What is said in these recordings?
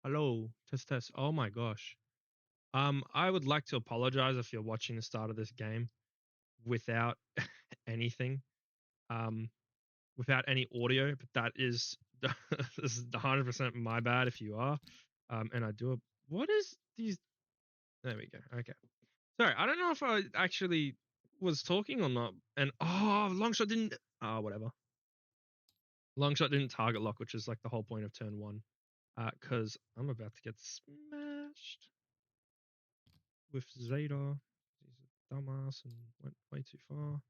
Hello, test test. Oh my gosh. I would like to apologize if you're watching the start of this game without anything, um, without any audio. But that is this is 100% my bad if you are. And I do. What is these? There we go. Okay. Sorry, I don't know if I actually was talking or not. And longshot didn't. Whatever. Longshot didn't target lock, which is like the whole point of turn one. Because I'm about to get smashed with Zeta. He's a dumbass and went way too far.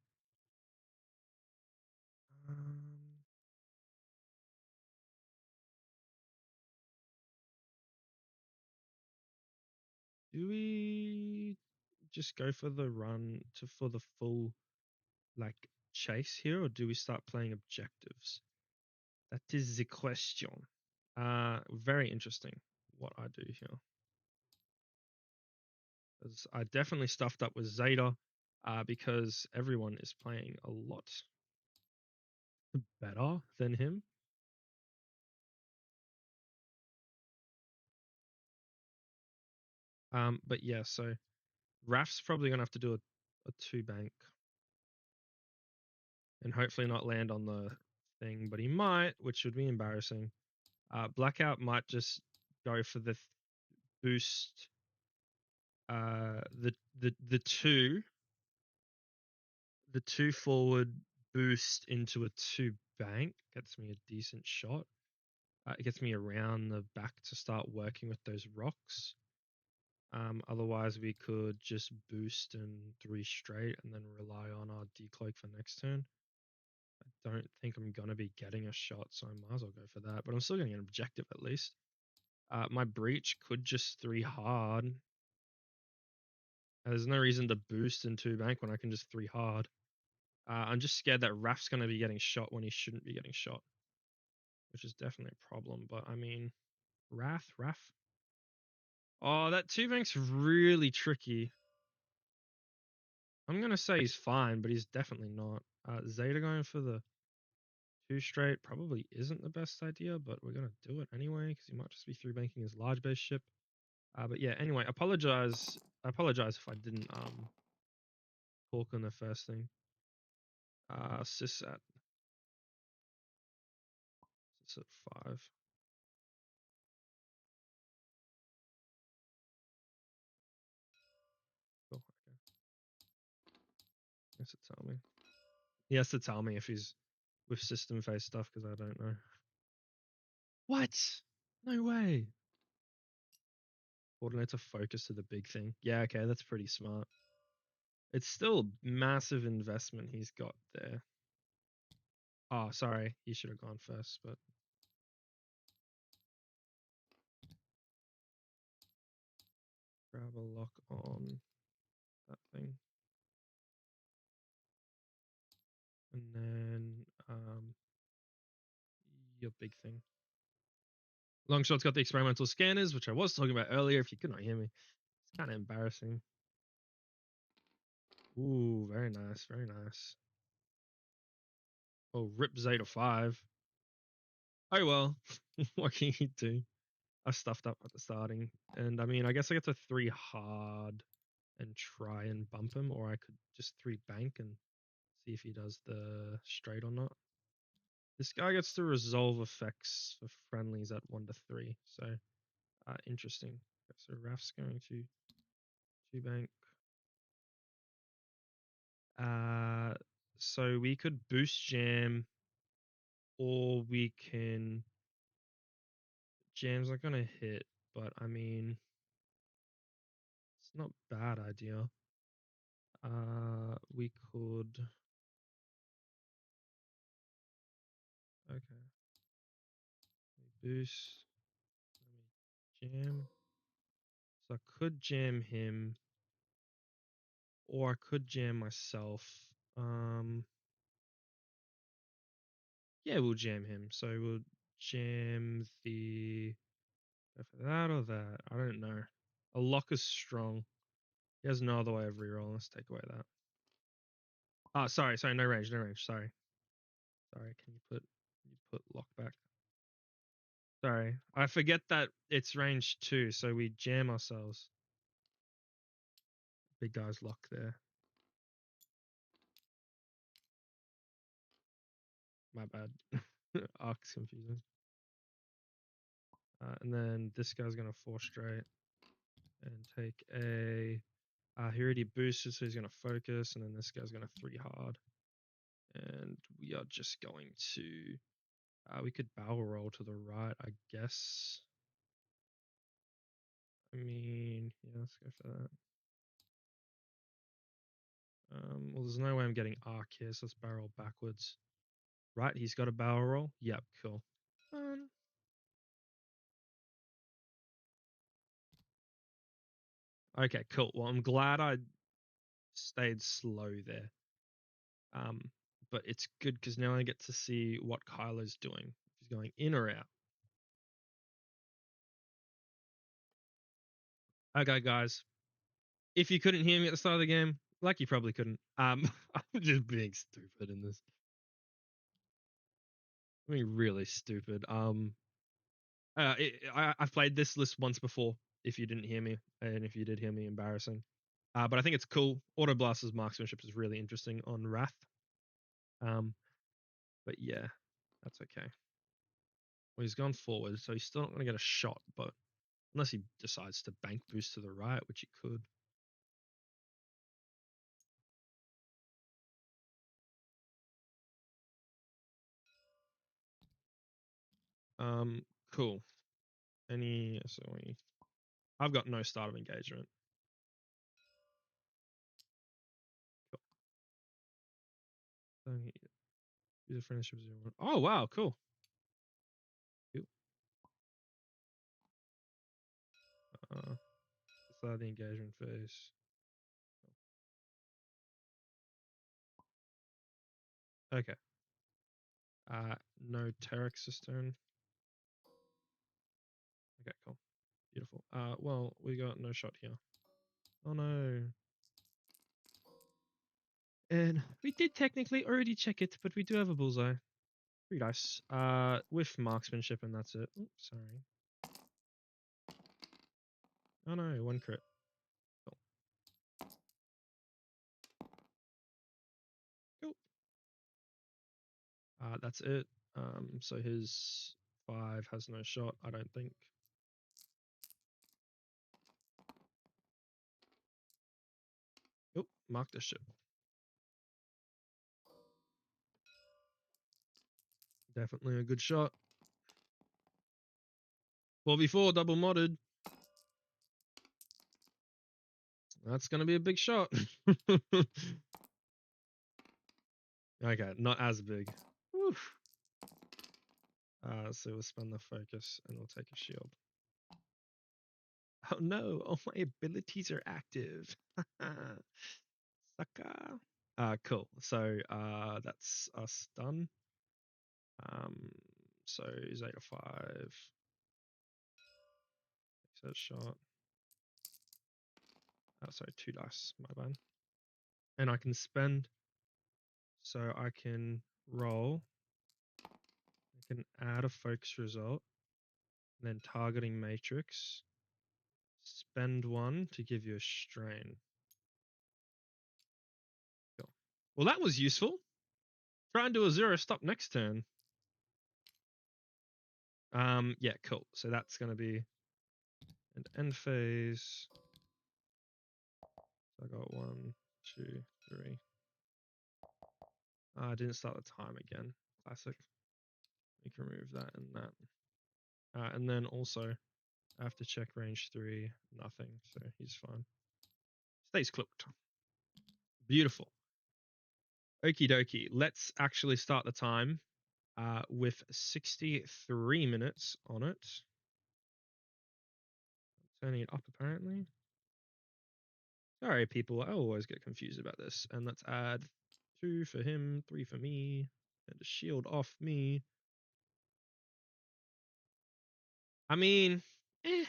Um, do we just go for the run for the full like chase here, or do we start playing objectives? That is the question. Very interesting what I do here. Because I definitely stuffed up with Zeta, because everyone is playing a lot better than him. But yeah, so Raf's probably gonna have to do a two bank and hopefully not land on the thing, but he might, which would be embarrassing. Blackout might just go for the boost. The two forward boost into a two bank gets me a decent shot. It gets me around the back to start working with those rocks. Otherwise, we could just boost and three straight and then rely on our decloak for next turn. I don't think I'm going to be getting a shot, so I might as well go for that. But I'm still getting an objective at least. My breach could just three hard. There's no reason to boost in two bank when I can just three hard. I'm just scared that Raf's going to be getting shot when he shouldn't be getting shot, which is definitely a problem. But I mean, Raf. Oh, that two bank's really tricky. I'm going to say he's fine, but he's definitely not. Zeta going for the two straight probably isn't the best idea, but we're going to do it anyway because he might just be three banking his large base ship. But yeah, anyway, apologize. I apologize if I didn't talk on the first thing. Sis at 5. Cool. Okay. He has to tell me. He has to tell me if he's with system phase stuff because I don't know. What? No way. Coordinator focus to the big thing. Yeah, okay, that's pretty smart. It's still massive investment he's got there. Oh, sorry, he should have gone first, but grab a lock on that thing. And then your big thing. Longshot's got the experimental scanners, which I was talking about earlier. If you could not hear me, it's kind of embarrassing. Ooh, very nice, very nice. Oh, rip Zeta 5. Oh well, what can you do? I stuffed up at the starting, and I mean, I guess I get to three hard and try and bump him, or I could just three bank and see if he does the straight or not. This guy gets to resolve effects for friendlies at 1 to 3, so interesting. Okay, so Raf's going to two bank. So we could boost jam, or we can. Jam's not gonna hit, but I mean, it's not a bad idea. We could. Okay. Boost. Jam. So I could jam him, or I could jam myself. Yeah, we'll jam him. So we'll jam the. Go for that or that. I don't know. A lock is strong. He has no other way of reroll. Let's take away that. Sorry, no range, no range. Sorry. Can you put lock back? Sorry. I forget that it's range 2, so we jam ourselves. Big guy's lock there. My bad. Arc's confusing. And then this guy's going to 4 straight and take a... he already boosted, so he's going to focus. And then this guy's going to 3 hard. And we are just going to... we could barrel roll to the right, I guess. I mean, yeah, let's go for that. Well, there's no way I'm getting arc here, so let's barrel backwards. Right, he's got a barrel roll? Yep, cool. Okay, cool. Well, I'm glad I stayed slow there. But it's good because now I get to see what Kylo's doing. If he's going in or out. Okay, guys. If you couldn't hear me at the start of the game, like you probably couldn't. I'm just being stupid in this. I mean, really stupid. I've played this list once before. If you didn't hear me, and if you did hear me, embarrassing. But I think it's cool. Auto Blaster's marksmanship is really interesting on Wrath. But yeah, that's okay. Well, he's gone forward, so he's still not going to get a shot, but unless he decides to bank boost to the right, which he could. Cool. I've got no start of engagement. Cool. Use a friendship 0-1. Oh wow, cool. Start the engagement phase. Okay. No Terek Cistern. Okay, cool. Beautiful. Well, we got no shot here. Oh no. And we did technically already check it, but we do have a bullseye. 3 dice. With marksmanship, and that's it. Oops, sorry. Oh no, 1 crit. Cool. Cool. That's it. So his 5 has no shot, I don't think. Oh, mark the ship. Definitely a good shot. 4v4 double modded. That's going to be a big shot. Okay, not as big. Woof. So we'll spend the focus and we'll take a shield. Oh no, all my abilities are active. Sucker. Cool. So that's us done. So Zeta 5. Takes a shot. Sorry, 2 dice, my bad. And I can spend, so I can roll. I can add a focus result, and then targeting matrix. Spend 1 to give you a strain. Cool. Well, that was useful. Try and do a 0 stop next turn. Yeah, cool. So that's going to be an end phase. So I got 1, 2, 3. I didn't start the time again. Classic. We can remove that and that. And then also, I have to check range 3. Nothing. So he's fine. Stays cloaked. Beautiful. Okie dokie. Let's actually start the time with 63 minutes on it. Turning it up, apparently. Sorry, people. I always get confused about this. And let's add 2 for him, 3 for me, and a shield off me. I mean, I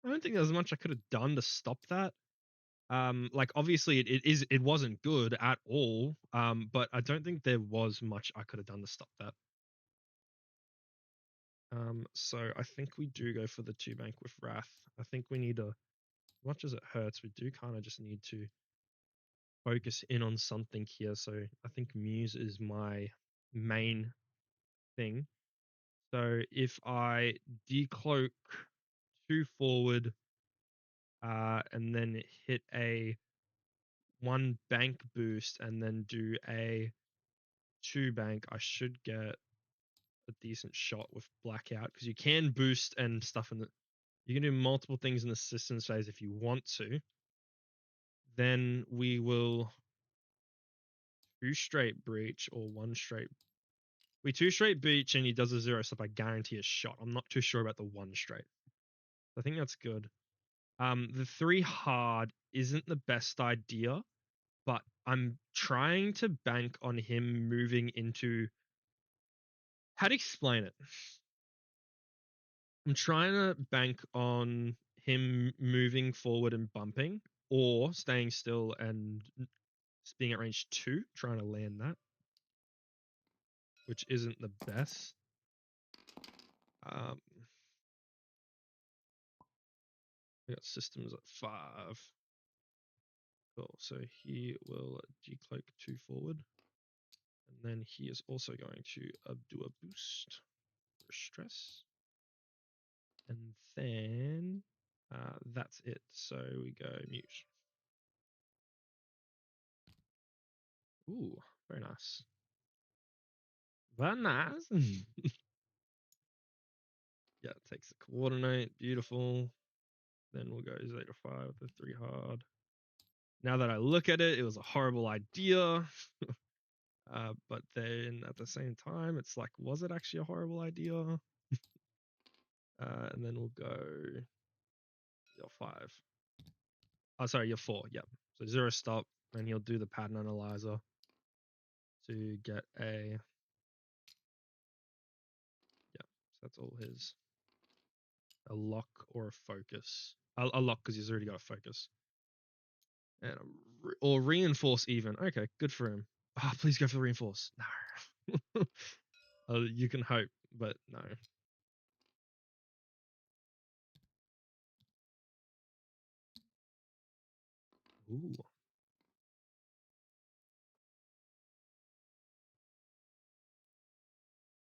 don't think there's much I could have done to stop that. Like obviously it wasn't good at all. But I don't think there was much I could have done to stop that. So I think we do go for the 2 bank with Wrath. I think we need to, as much as it hurts, we do kind of just need to focus in on something here. So I think Muse is my main thing. So if I decloak 2 forward, and then hit a 1 bank boost and then do a 2 bank, I should get a decent shot with Blackout because you can boost and stuff in the. You can do multiple things in the systems phase if you want to. Then we will 2 straight breach or 1 straight. We 2 straight breach and he does a 0 stop. I guarantee a shot. I'm not too sure about the 1 straight. I think that's good. The 3 hard isn't the best idea, but I'm trying to bank on him moving into. How to explain it? I'm trying to bank on him moving forward and bumping, or staying still and being at range 2, trying to land that, which isn't the best. We got systems at 5. Cool. So he will decloak 2 forward, and then he is also going to do a boost for stress, and then that's it. So we go mute. Ooh, very nice. Very nice. Yeah, it takes the coordinate. Beautiful. Then we'll go 0 to 5 with the 3 hard. Now that I look at it, it was a horrible idea. But then at the same time, it's like, was it actually a horrible idea? And then we'll go your 5. Oh, sorry, your 4. Yep. So 0 stop, and he'll do the pattern analyzer to get a. Yeah, so that's all his. A lock or a focus. A lock because he's already got a focus. And or reinforce even. Okay, good for him. Ah, oh, please go for the reinforce. No. You can hope, but no. Ooh.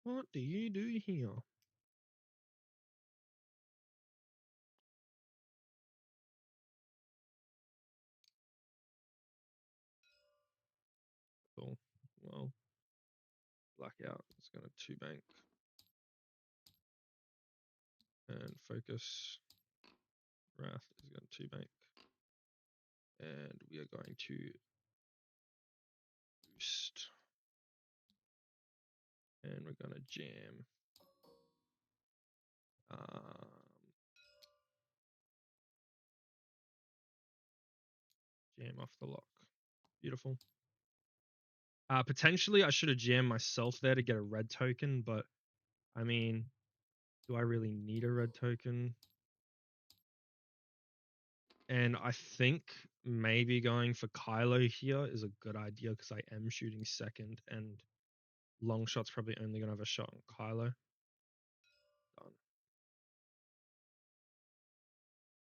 What do you do here? Cool. Well, Blackout is going to 2 bank and focus. Wrath is going to 2 bank, and we are going to boost, and we're going to jam. Jam off the lock. Beautiful. Potentially, I should have jammed myself there to get a red token, but I mean, do I really need a red token? And I think maybe going for Kylo here is a good idea because I am shooting second, and long shot's probably only going to have a shot on Kylo. Done.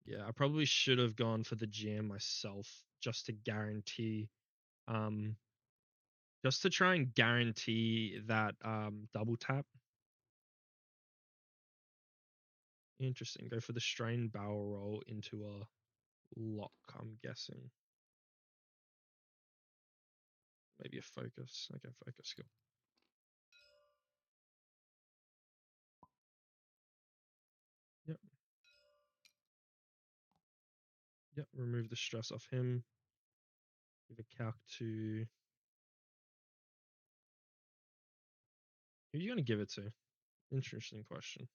Yeah, I probably should have gone for the jam myself just to guarantee, just to try and guarantee that double tap. Interesting. Go for the strain barrel roll into a lock, I'm guessing. Maybe a focus. Okay, focus. Cool. Yep. Yep. Remove the stress off him. Give a calc to. Who are you going to give it to? Interesting question.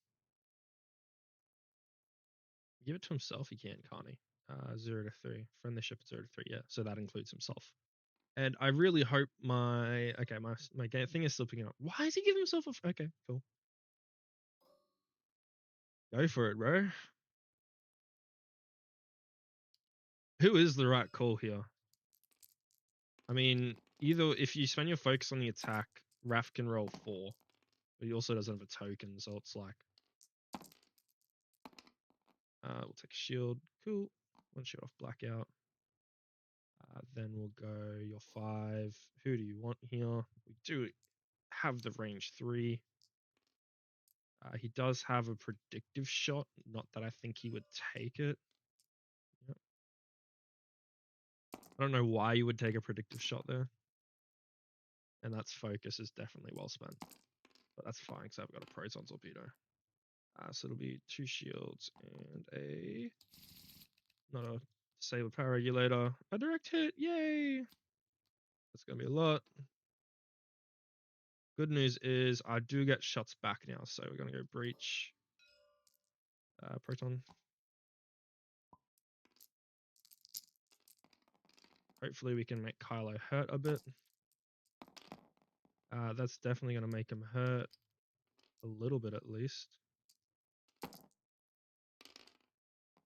Give it to himself. He can, can't he? 0 to 3. Friendly ship 0 to 3. Yeah. So that includes himself. And I really hope my game thing is still picking up. Why is he giving himself a? Okay, cool. Go for it, bro. Who is the right call here? I mean, either if you spend your focus on the attack, Raf can roll 4. But he also doesn't have a token, so it's like we'll take a shield. Cool. One shield off blackout. Then we'll go your 5. Who do you want here? We do have the range 3. He does have a predictive shot. Not that I think he would take it. Yep. I don't know why you would take a predictive shot there. And that's focus is definitely well spent. But that's fine because I've got a proton torpedo. So it'll be 2 shields and not a disable power regulator. A direct hit, yay! That's gonna be a lot. Good news is I do get shots back now, so we're gonna go breach. Proton. Hopefully we can make Kylo hurt a bit. That's definitely gonna make him hurt a little bit at least.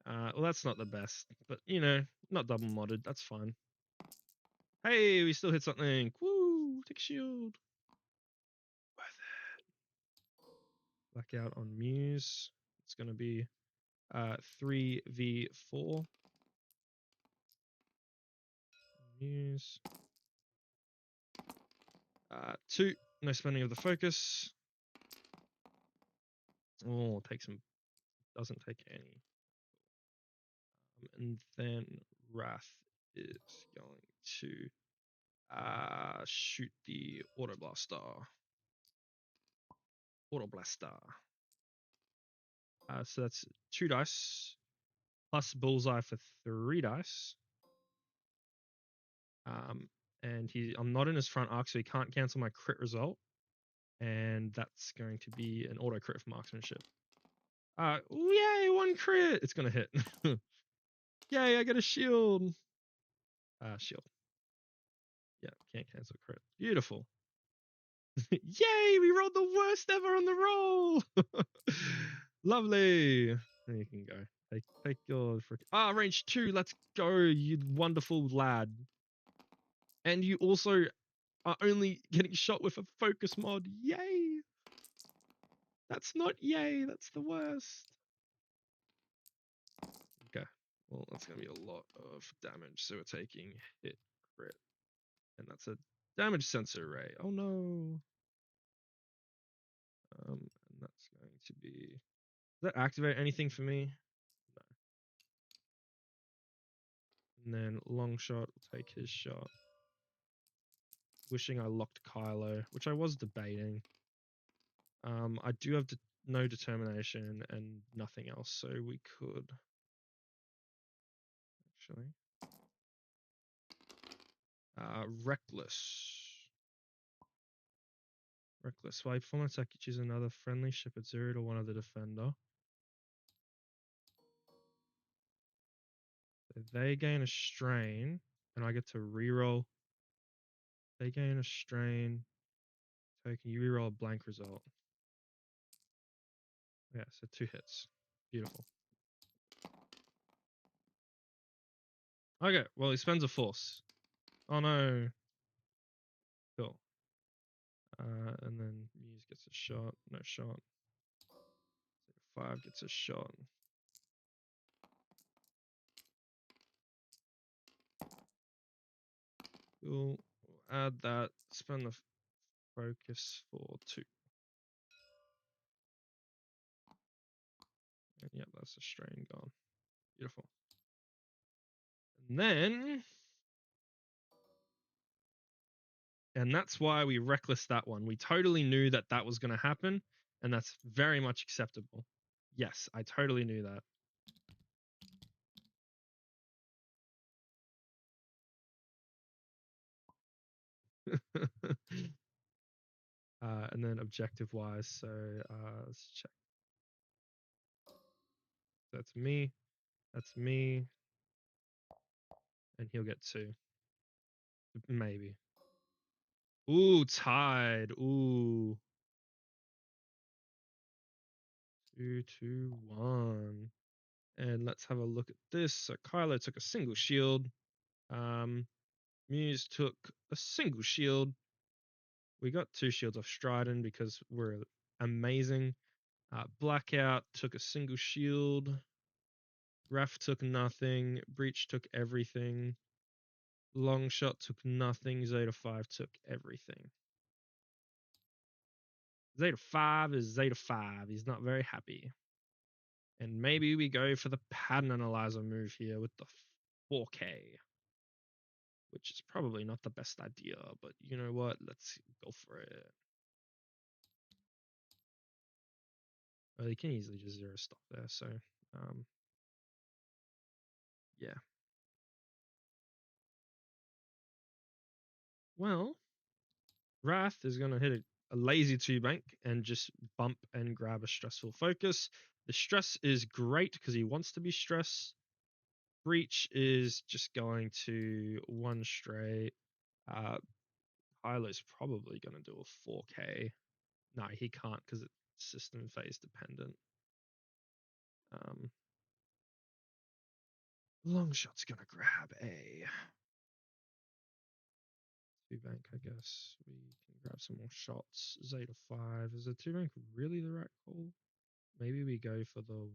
Well, that's not the best, but you know, not double modded. That's fine. Hey, we still hit something. Woo! Take a shield. Worth it. Blackout on Muse. It's gonna be 3v4. Muse. 2. No spending of the focus. Oh, takes him. Doesn't take any. And then Wrath is going to shoot the Auto Blaster. So that's 2 dice plus bullseye for 3 dice. And I'm not in his front arc, so he can't cancel my crit result. And that's going to be an auto crit for marksmanship. Yay, 1 crit! It's gonna hit. Yay, I get a shield. Shield. Yeah, can't cancel crit. Beautiful. Yay, we rolled the worst ever on the roll. Lovely. There you can go. Take your range 2. Let's go, you wonderful lad. And you also are only getting shot with a focus mod. Yay. That's not yay. That's the worst. Okay. Well, that's going to be a lot of damage. So we're taking hit, crit. And that's a damage sensor array. Oh no. And that's going to be... Does that activate anything for me? No. And then long shot will take his shot. Wishing I locked Kylo, which I was debating. I do have no determination and nothing else, so we could actually reckless. While you perform an attack, you choose another friendly ship at 0 to 1 of the defender. So they gain a strain, and I get to reroll. They gain a strain token. You reroll a blank result. Yeah, so 2 hits. Beautiful. Okay, well, he spends a force. Oh no. Cool. And then Muse gets a shot. No shot. 5 gets a shot. Cool. We'll add that. Spend the focus for 2. And yep, that's a strain gone. Beautiful. And then... And that's why we reckless that one. We totally knew that that was going to happen, and that's very much acceptable. Yes, I totally knew that. And then objective-wise, so let's check. That's me. That's me. And he'll get 2. Maybe. Ooh, tied. Ooh. 2-2-1. And let's have a look at this. So Kylo took a single shield. Muse took a single shield. We got 2 shields off Stridon because we're amazing. Blackout took a single shield. Wrath took nothing. Breach took everything. Longshot took nothing. Zeta 5 took everything. Zeta 5 is Zeta 5. He's not very happy. And maybe we go for the pattern analyzer move here with the 4K, which is probably not the best idea, but you know what? Let's go for it. Oh, they can easily just zero stop there, so yeah. Well, Wrath is going to hit a lazy 2 bank and just bump and grab a stressful focus. The stress is great because he wants to be stressed. Breach is just going to one straight. Kylo's probably going to do a 4K. No, he can't because it's system phase dependent. Longshot's going to grab a 2 bank, I guess. We can grab some more shots. Zeta 5. Is a 2 bank really the right call? Maybe we go for the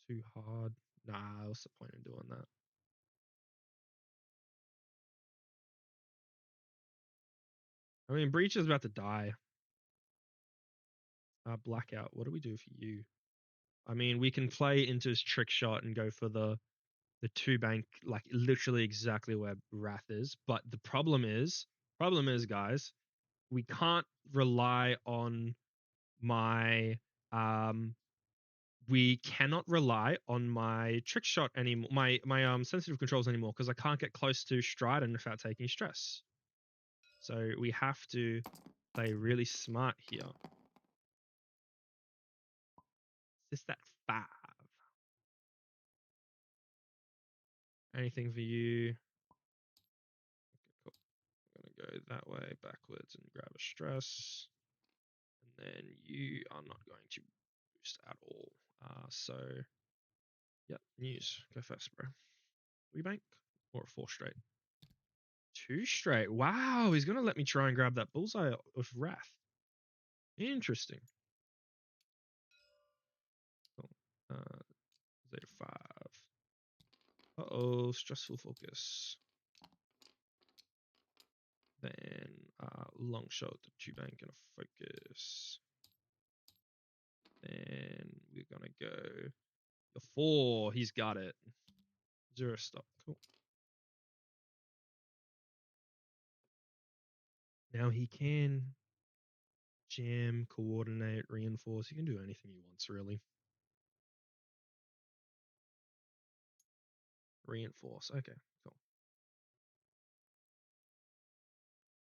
too hard. Nah, what's the point in doing that? I mean, Breach is about to die. Blackout, what do we do for you? I mean, we can play into his trick shot and go for the 2 bank, like literally exactly where Wrath is. But the problem is, guys, we can't rely on my we cannot rely on my trick shot anymore, my sensitive controls anymore, because I can't get close to Strident without taking stress. So we have to play really smart here. Is this that 5? Anything for you? Okay, cool. I'm gonna go that way backwards and grab a stress. And then you are not going to boost at all. So yep, news. Go first, bro. 3 bank or a 4 straight? 2 straight. Wow, he's gonna let me try and grab that bullseye with Wrath. Interesting. Cool. Zeta 5. Uh-oh, stressful focus. Then long shot, the 2 bank and a focus. Then we're gonna go the 4. He's got it. 0 stop. Cool. Now he can jam, coordinate, reinforce. He can do anything he wants, really. Reinforce. Okay, cool.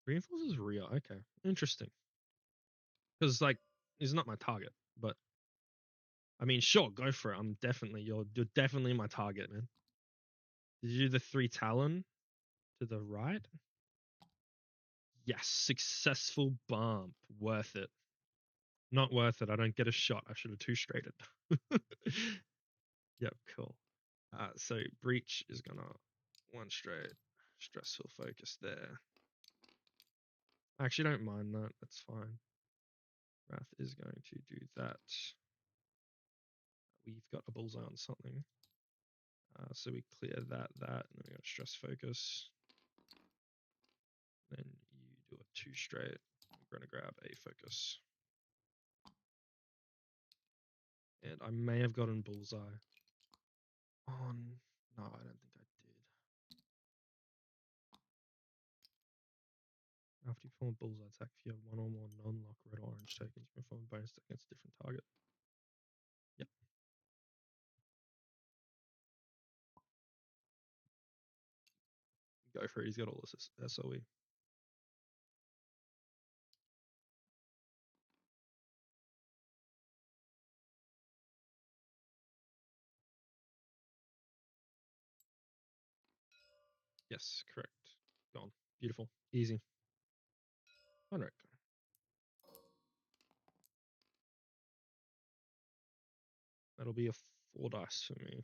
Reinforce is Rhea. Okay, interesting. Because like, he's not my target, but I mean, sure, go for it. I'm definitely you're definitely my target, man. Did you do the 3 Talon to the right? Yes, successful bump. Worth it. Not worth it. I don't get a shot. I should have 2 straighted. Yep, cool. So Breach is gonna 1 straight. Stressful focus there. I actually don't mind that. That's fine. Wrath is going to do that. We've got a bullseye on something. So we clear that, and then we got stress focus. Then you do a 2 straight. We're going to grab a focus. And I may have gotten bullseye on. No, I don't think I did. After you perform a bullseye attack, if you have 1 or more non-lock red or orange tokens, you perform a bonus against a different target. Yep. Go for it. He's got all this SOE. Yes, correct. Gone. Beautiful. Easy. All right. That'll be a 4 dice for me.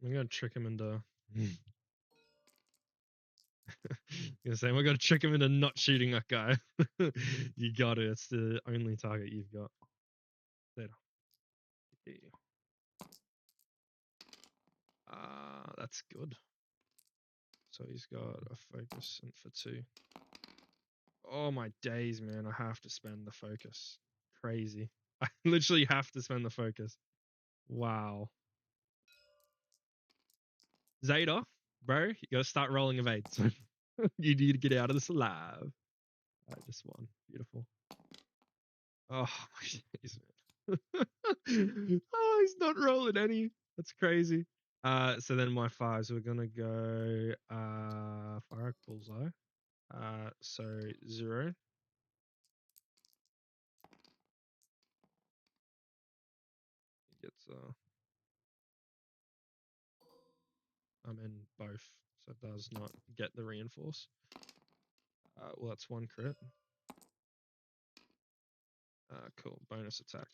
I'm going to trick him into You're saying we got to trick him into not shooting that guy. You got it. It's the only target you've got. There. That's good. So he's got a focus and for 2. Oh my days, man! I have to spend the focus. Crazy. I literally have to spend the focus. Wow. Zeta, bro, you gotta start rolling evades. You need to get out of this alive. I just won. Beautiful. Oh my days, man. Oh, he's not rolling any. That's crazy. So then my 5s, we're gonna go fire bullseye. So 0. He gets I'm in both, so it does not get the reinforce. Well, that's 1 crit. Cool. Bonus attack.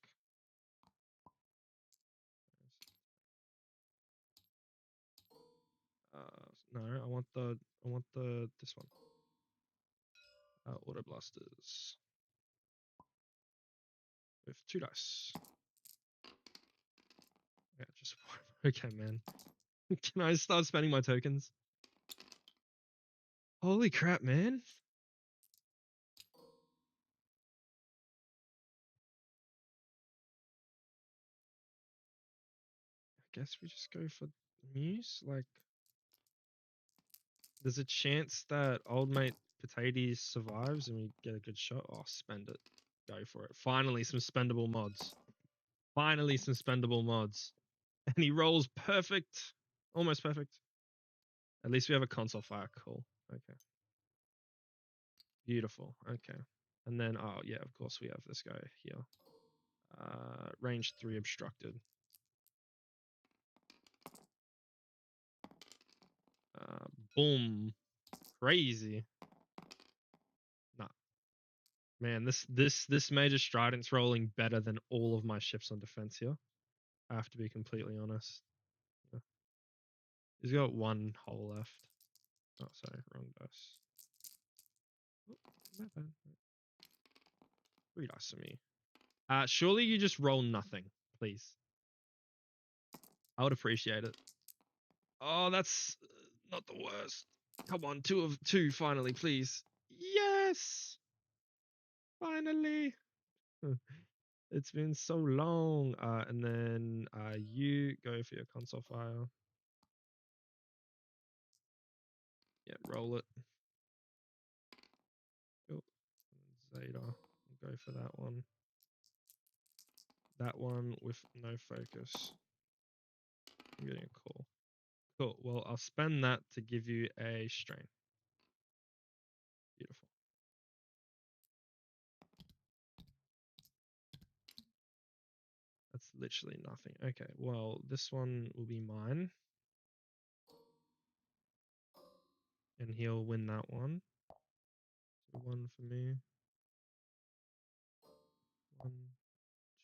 No, I want this one. Auto blasters with 2 dice. Yeah, just okay, man. Can I start spending my tokens? Holy crap, man! I guess we just go for Muse. Like, there's a chance that old mate Potatoes survives and we get a good shot. Oh, spend it. Go for it. Finally, some spendable mods. Finally, some spendable mods. And he rolls perfect. Almost perfect. At least we have a console fire. Cool. Okay. Beautiful. Okay. And then, oh, yeah, of course we have this guy here. Range 3 obstructed. Boom. Crazy. Nah. Man, this Major Strident's rolling better than all of my ships on defense here. I have to be completely honest. Yeah. He's got 1 hole left. Oh, sorry, wrong dice. Oh, my bad. 3 dice for me. Surely you just roll nothing, please. I would appreciate it. Oh, that's not the worst. Come on, 2 of 2 finally, please. Yes! Finally. It's been so long. And then you go for your console file. Yeah, roll it. Cool. Zeta. Go for that one. That one with no focus. I'm getting a call. Cool. Well, I'll spend that to give you a strain. Beautiful. That's literally nothing. Okay, well, this one will be mine. And he'll win that one. So 1 for me. 1,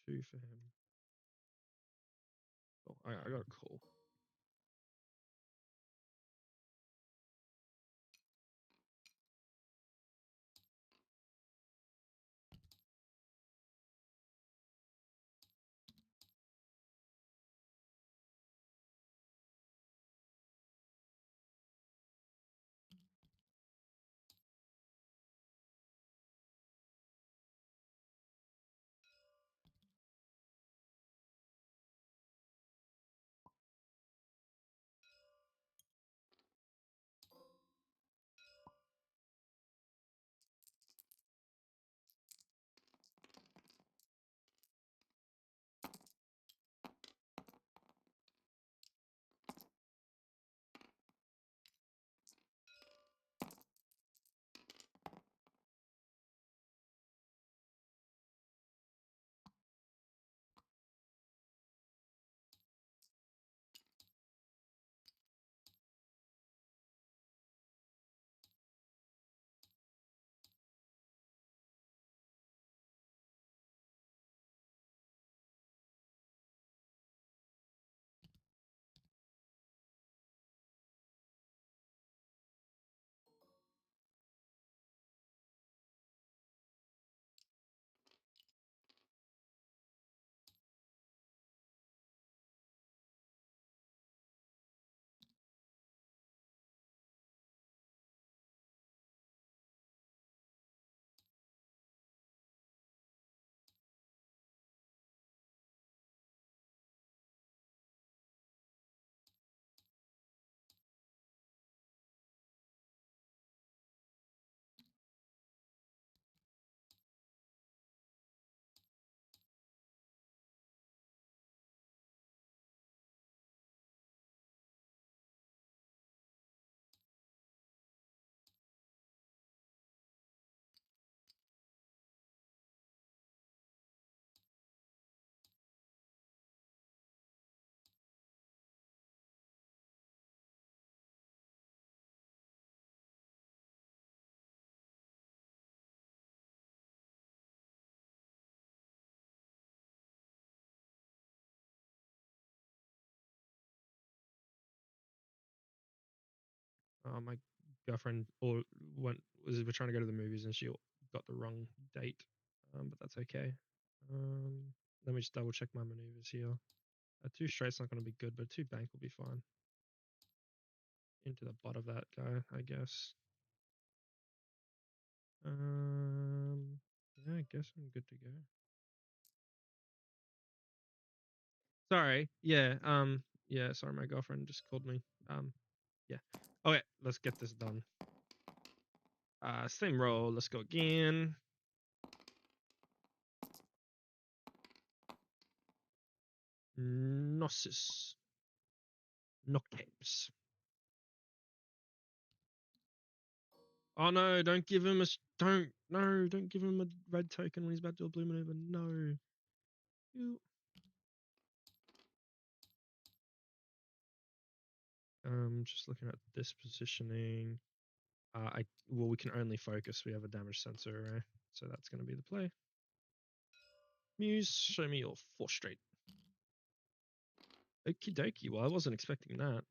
2 for him. Oh, I got a call. My girlfriend or we're trying to go to the movies and she got the wrong date. But that's okay. Let me just double check my maneuvers here. A 2 straight's not going to be good, but 2 bank will be fine. Into the butt of that guy, I guess. Yeah, I guess I'm good to go. Sorry. Yeah, sorry, my girlfriend just called me. Yeah. Okay, let's get this done. Same roll. Let's go again. Gnosis. Knockapes. Oh no, don't give him don't give him a red token when he's about to do a blue maneuver. No. Just looking at this positioning. We can only focus. We have a damage sensor array, so that's going to be the play. Muse, show me your 4 straight. Okie dokie. Well, I wasn't expecting that.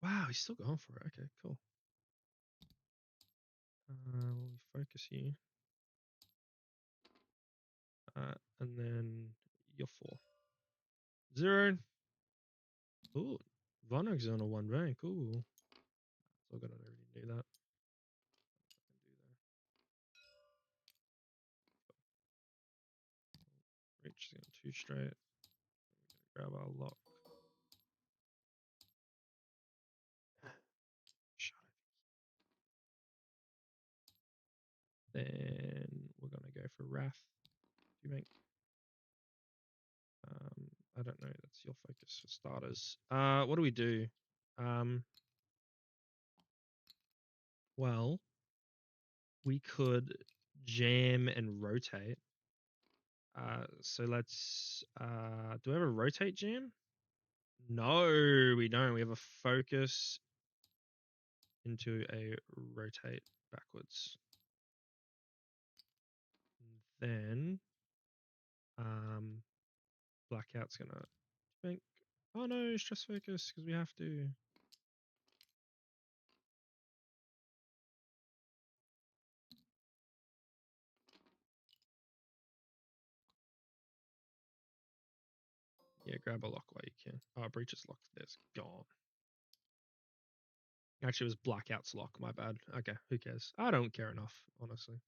Wow, he's still going for it. Okay, cool. We'll focus you. And then you're 4. 0. Ooh, Vonag's on a 1 rank. Ooh. So good, I already knew that. Reach is going 2 straight. Grab our lock. Then we're gonna go for Wrath. Do you make? I don't know. That's your focus for starters. What do we do? Well, we could jam and rotate. So let's. Do we have a rotate jam? No, we don't. We have a focus into a rotate backwards. Then, Blackout's gonna think. Oh no, stress focus because we have to. Yeah, grab a lock while you can. Oh, breach is locked. There's gone. Actually, it was Blackout's lock. My bad. Okay, who cares? I don't care enough, honestly.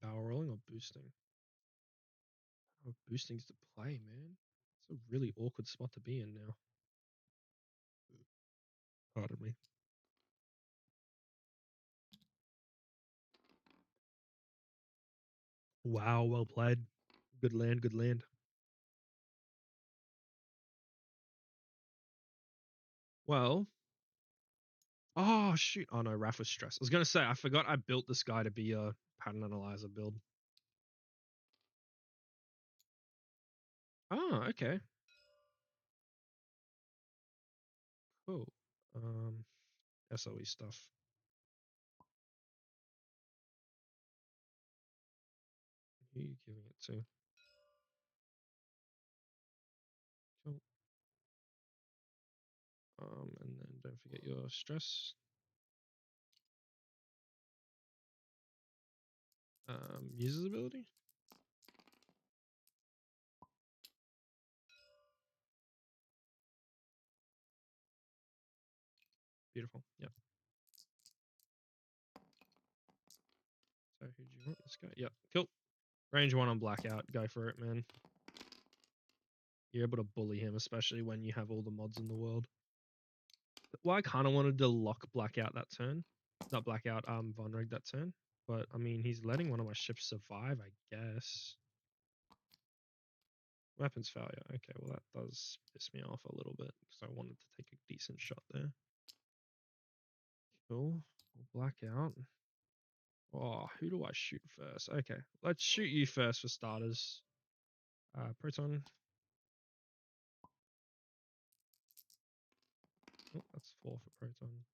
Barrel rolling or boosting? Oh, boosting's the play, man. It's a really awkward spot to be in now. Pardon me. Wow, well played. Good land, good land. Well, oh shoot. Oh no, Raph was stressed. I was gonna say I forgot I built this guy to be a pattern analyzer build. Oh, okay. Cool. SOE stuff. Who are you giving it to? Cool. And then don't forget your stress. User's ability. Beautiful. Yep. So who do you want? This guy. Yep. Cool. Range 1 on Blackout. Go for it, man. You're able to bully him, especially when you have all the mods in the world. Well, I kind of wanted to lock Blackout that turn. Not Blackout, Von Rig that turn. But, I mean, he's letting one of my ships survive, I guess. Weapons failure. Okay, well, that does piss me off a little bit because I wanted to take a decent shot there. Cool. Blackout. Oh, who do I shoot first? Okay, let's shoot you first for starters. Proton. Oh, that's 4 for Proton.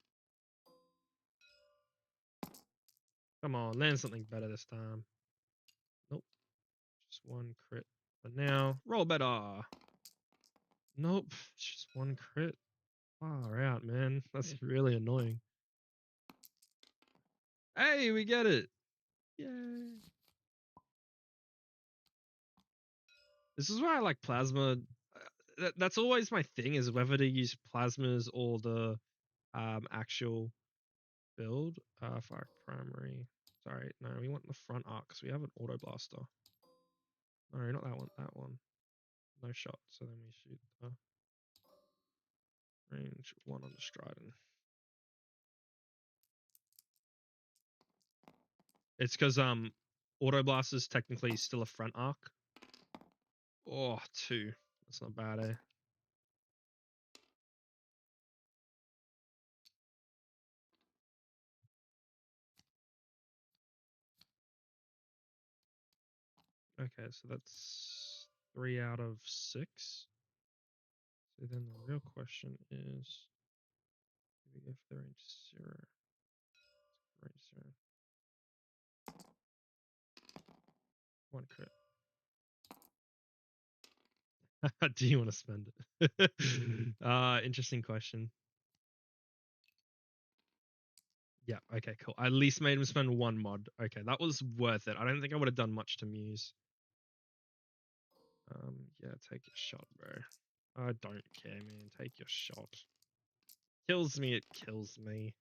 Come on, land something better this time. Nope. one crit for now. Roll better. Nope, just one crit. Far out, man. That's really annoying. Hey, we get it. Yay. This is why I like plasma. That's always my thing, is whether to use plasmas or the actual build. Fire primary. Sorry, no, we want the front arc because we have an auto blaster. No, not that one. That one. No shot. So then we shoot the range 1 on the Strident. It's because auto blaster is technically still a front arc. Oh, 2. That's not bad, eh? Okay, so that's 3 out of 6. So then the real question is, if the range 0, range 0, 1 crit. Do you want to spend it? Interesting question. Yeah, okay, cool. I at least made him spend 1 mod. Okay, that was worth it. I don't think I would have done much to Muse. Yeah, take your shot, bro. I don't care, man. Take your shot. Kills me, it kills me.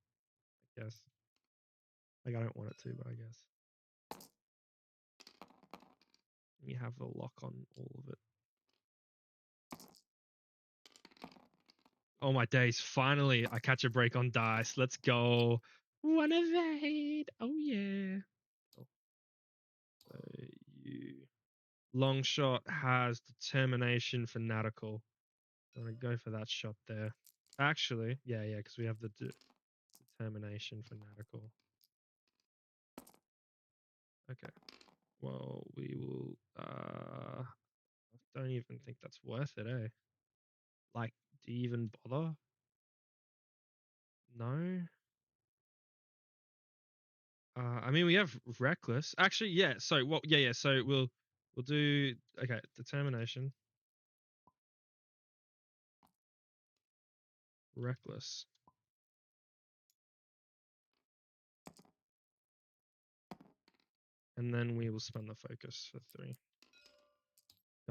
I guess. Like, I don't want it to, but I guess. We have a lock on all of it. Oh my days, finally I catch a break on dice. Let's go. One evade. Oh yeah. Oh. So you long shot has determination fanatical. I'm gonna go for that shot there. Actually, yeah, because we have the determination fanatical. Okay. Well, we will I don't even think that's worth it, eh? Like, do you even bother? No? I mean, we have reckless. Actually, yeah. So, well, yeah. So we'll do, okay, determination, reckless, and then we will spend the focus for 3.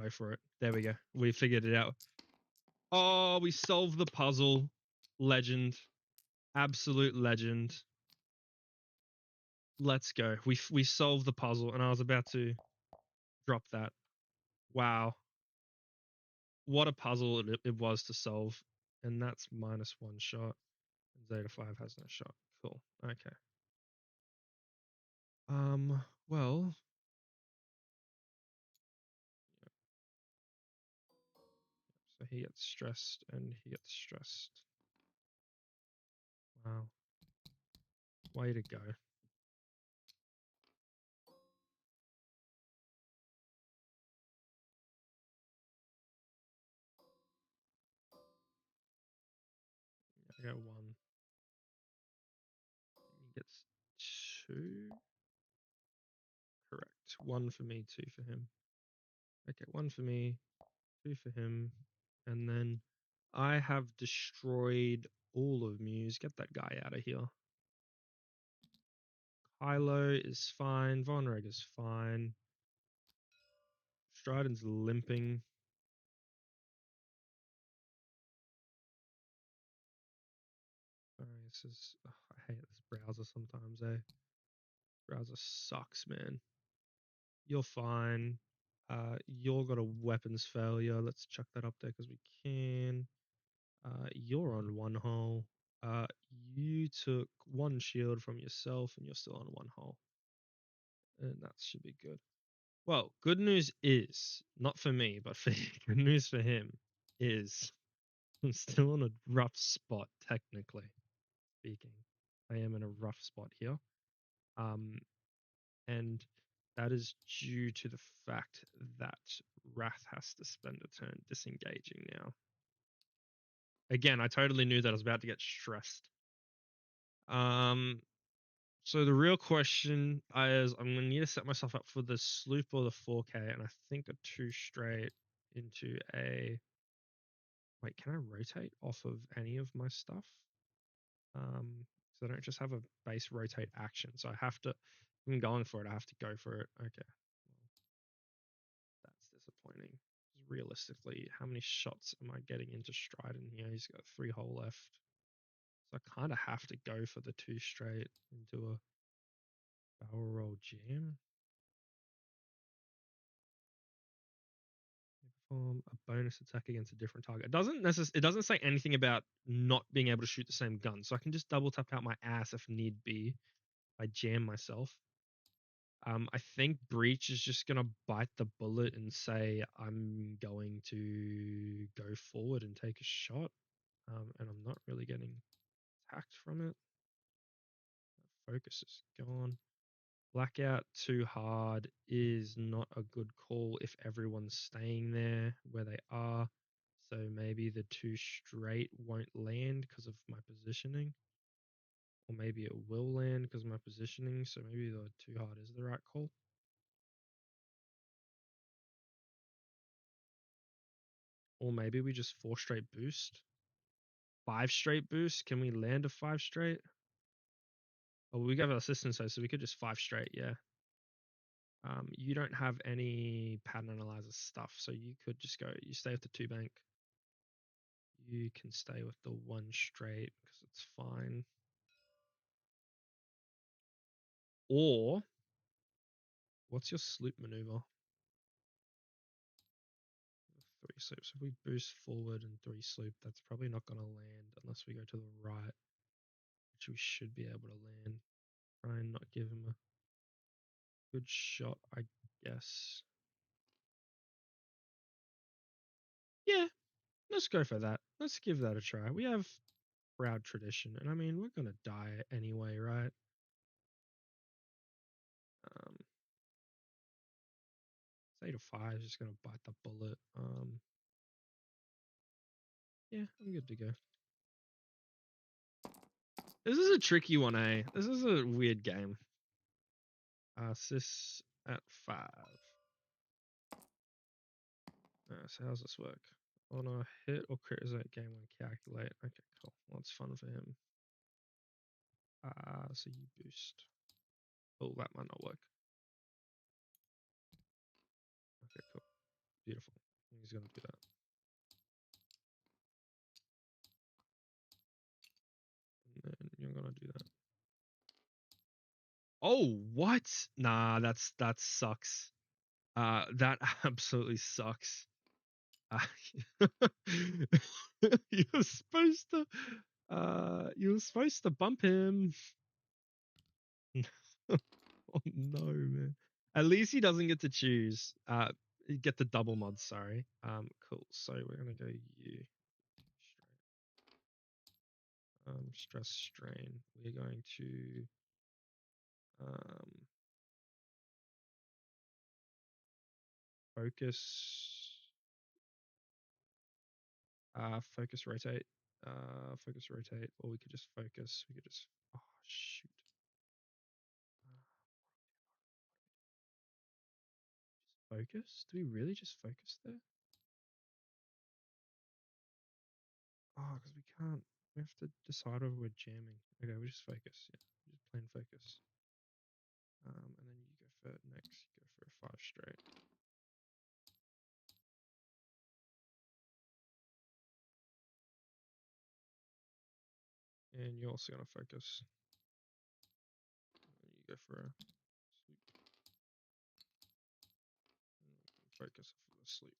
Go for it. There we go. We figured it out. Oh, we solved the puzzle. Legend, absolute legend. Let's go. We solved the puzzle, and I was about to drop that. Wow, what a puzzle it was to solve. And that's -1 shot. Zeta 5 has no shot. Cool. Okay. Well, so he gets stressed and he gets stressed. Wow. Way to go. I got 1. He gets 2. Correct. 1 for me, 2 for him. Okay, 1 for me, 2 for him. And then I have destroyed all of Muse. Get that guy out of here. Kylo is fine. Von Reg is fine. Striden's limping. This is, I hate this browser sometimes, eh? Browser sucks, man. You're fine. You're got a weapons failure. Let's chuck that up there because we can. You're on 1 hull. You took 1 shield from yourself and you're still on 1 hull. And that should be good. Well, good news is, not for me, but for good news for him is I'm still in a rough spot, technically speaking. I am in a rough spot here. And that is due to the fact that Wrath has to spend a turn disengaging now. Again, I totally knew that I was about to get stressed. So the real question is, I'm gonna need to set myself up for the sloop or the 4K, and I think a 2 straight into a. Wait, can I rotate off of any of my stuff? So I don't just have a base rotate action. So I have to. I'm going for it. I have to go for it. Okay. Well, that's disappointing. Realistically, how many shots am I getting into Stride in here? He's got 3 hole left. So I kind of have to go for the 2 straight into a barrel roll jam. Perform a bonus attack against a different target. It doesn't say anything about not being able to shoot the same gun. So I can just double tap out my ass if need be. I jam myself. I think Breach is just gonna bite the bullet and say I'm going to go forward and take a shot. And I'm not really getting attacked from it. Focus is gone. Blackout too hard is not a good call if everyone's staying there where they are. So maybe the 2 straight won't land because of my positioning. Or maybe it will land because of my positioning. So maybe the too hard is the right call. Or maybe we just 4 straight boost. 5 straight boost. Can we land a 5 straight? Oh, we got assistance, so we could just 5 straight, yeah. You don't have any pattern analyzer stuff, so you could just go. You stay with the 2 bank. You can stay with the 1 straight because it's fine. Or what's your sloop maneuver? 3 sloops. If we boost forward and 3 sloop, that's probably not going to land unless we go to the right, which we should be able to land. Try and not give him a good shot, I guess. Yeah, let's go for that. Let's give that a try. We have proud tradition, and I mean, we're going to die anyway, right? 8 to 5 is just going to bite the bullet. Yeah, I'm good to go. This is a tricky one, eh? This is a weird game. Sis at 5. So how's this work? On a hit or crit is that game when calculate? Okay, cool. Well, it's fun for him. So you boost. Oh, that might not work. Okay, cool. Beautiful. He's gonna do that. And then you're gonna do that. Oh, what? Nah, that sucks. That absolutely sucks. You're supposed to bump him. Oh no, man. At least he doesn't get to choose. Get the double mod, sorry. Cool. So we're gonna go you. Stress strain. We're going to focus. Focus rotate. Focus rotate. Or we could just focus. We could just. Oh shoot. Focus? Do we really just focus there? Oh, because we can't. We have to decide whether we're jamming. Okay, we just focus. Yeah, just plain focus. And then you go for next. You go for a 5 straight. And you're also gonna focus. And you go for a sleep. And focus for the sleep.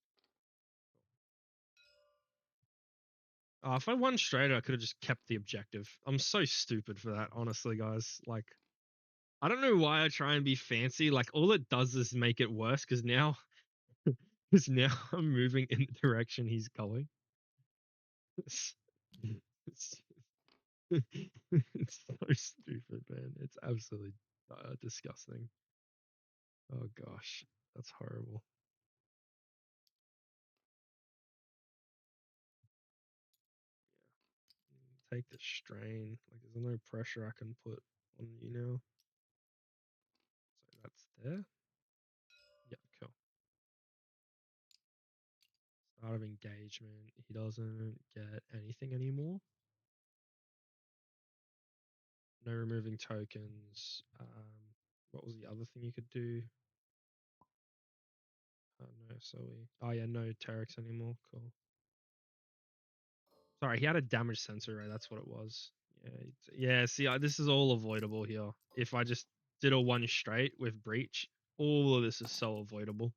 If I won straight, I could have just kept the objective. I'm so stupid for that, honestly, guys. Like, I don't know why I try and be fancy. Like, all it does is make it worse because now, I'm moving in the direction he's going. It's, it's, it's so stupid, man. It's absolutely disgusting. Oh gosh, that's horrible. Take the strain. Like, there's no pressure I can put on you now. there. Yeah, cool. Start of engagement. He doesn't get anything anymore. No removing tokens. What was the other thing you could do? No, so we. Oh yeah, no Terex anymore. Cool. Sorry, he had a damage sensor, right? That's what it was. Yeah, yeah. See, this is all avoidable here. If I just did a one straight with breach, all of this is so avoidable.